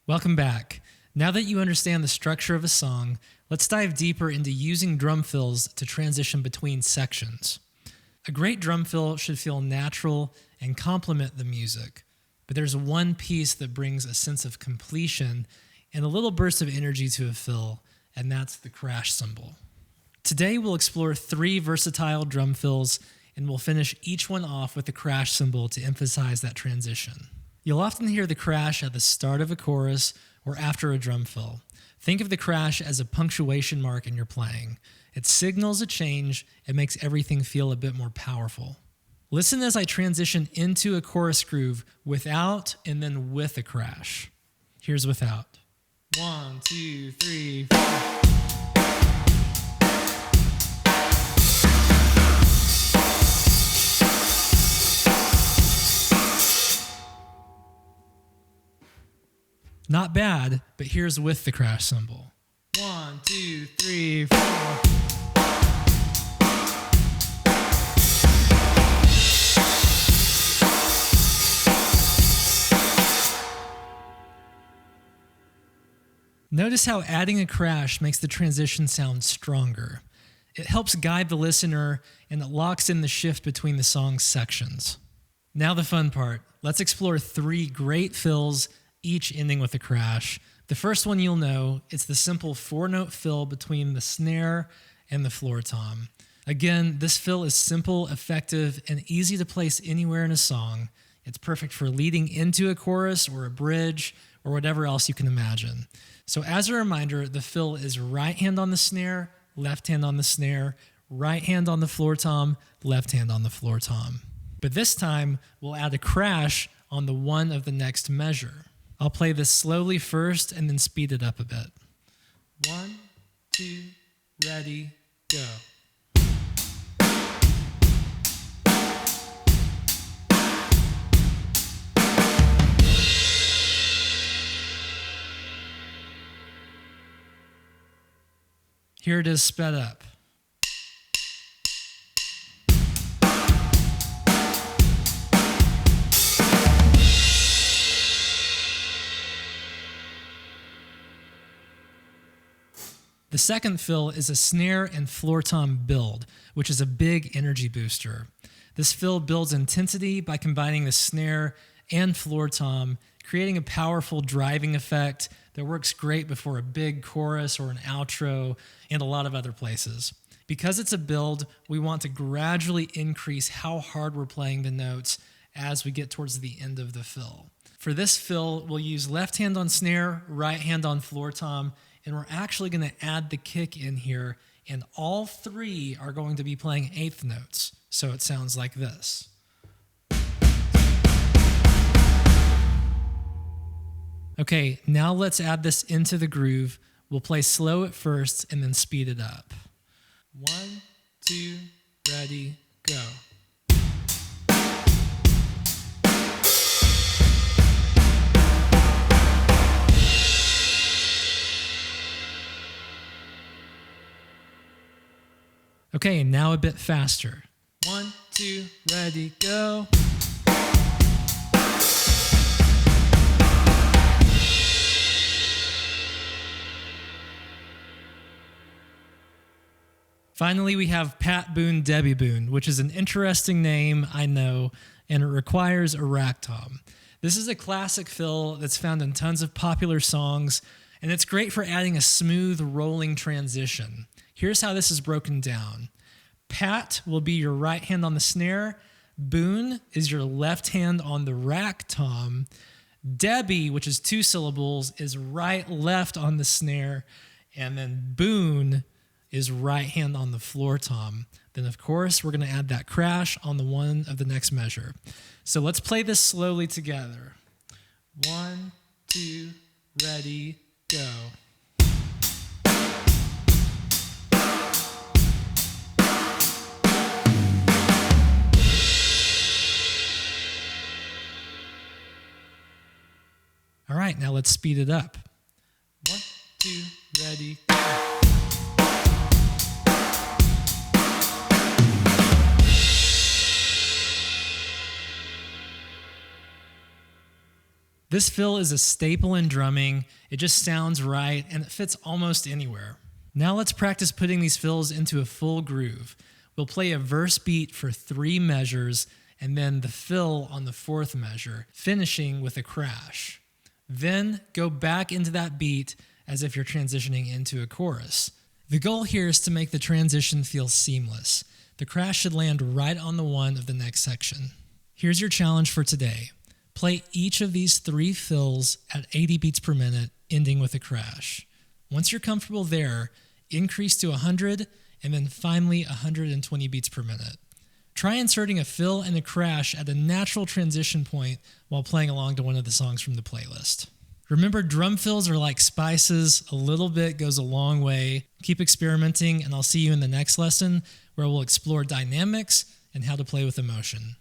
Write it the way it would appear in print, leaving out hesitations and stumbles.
Welcome back. Now that you understand the structure of a song, let's dive deeper into using drum fills to transition between sections. A great drum fill should feel natural and complement the music, but there's one piece that brings a sense of completion and a little burst of energy to a fill, and that's the crash cymbal. Today we'll explore 3 versatile drum fills, and we'll finish each one off with the crash cymbal to emphasize that transition. You'll often hear the crash at the start of a chorus or after a drum fill. Think of the crash as a punctuation mark in your playing. It signals a change and makes everything feel a bit more powerful. Listen as I transition into a chorus groove without and then with a crash. Here's without. 1, 2, 3, 4. Not bad, but here's with the crash cymbal. 1, 2, 3, 4. Notice how adding a crash makes the transition sound stronger. It helps guide the listener, and it locks in the shift between the song's sections. Now the fun part. Let's explore 3 great fills, each ending with a crash. The first one you'll know, it's the simple 4-note fill between the snare and the floor tom. Again, this fill is simple, effective, and easy to place anywhere in a song. It's perfect for leading into a chorus or a bridge or whatever else you can imagine. So as a reminder, the fill is right hand on the snare, left hand on the snare, right hand on the floor tom, left hand on the floor tom. But this time, we'll add a crash on the one of the next measure. I'll play this slowly first and then speed it up a bit. 1, 2, ready, go. Here it is sped up. The second fill is a snare and floor tom build, which is a big energy booster. This fill builds intensity by combining the snare and floor tom, creating a powerful driving effect that works great before a big chorus or an outro and a lot of other places. Because it's a build, we want to gradually increase how hard we're playing the notes as we get towards the end of the fill. For this fill, we'll use left hand on snare, right hand on floor tom, and we're actually going to add the kick in here, and all 3 are going to be playing 8th notes. So it sounds like this. Okay, now let's add this into the groove. We'll play slow at first and then speed it up. 1, 2, ready, go. Okay, now a bit faster. 1, 2, ready, go. Finally, we have Pat Boone Debbie Boone, which is an interesting name, I know, and it requires a rack tom. This is a classic fill that's found in tons of popular songs, and it's great for adding a smooth, rolling transition. Here's how this is broken down. Pat will be your right hand on the snare. Boone is your left hand on the rack tom. Debbie, which is 2 syllables, is right, left on the snare. And then Boone is right hand on the floor tom. Then, of course, we're going to add that crash on the one of the next measure. So let's play this slowly together. 1, 2, ready, go. All right, now let's speed it up. 1, 2, ready, go. This fill is a staple in drumming. It just sounds right and it fits almost anywhere. Now let's practice putting these fills into a full groove. We'll play a verse beat for 3 measures and then the fill on the 4th measure, finishing with a crash. Then go back into that beat as if you're transitioning into a chorus. The goal here is to make the transition feel seamless. The crash should land right on the 1 of the next section. Here's your challenge for today. Play each of these 3 fills at 80 beats per minute, ending with a crash. Once you're comfortable there, increase to 100 and then finally 120 beats per minute. Try inserting a fill and a crash at a natural transition point while playing along to one of the songs from the playlist. Remember, drum fills are like spices. A little bit goes a long way. Keep experimenting, and I'll see you in the next lesson where we'll explore dynamics and how to play with emotion.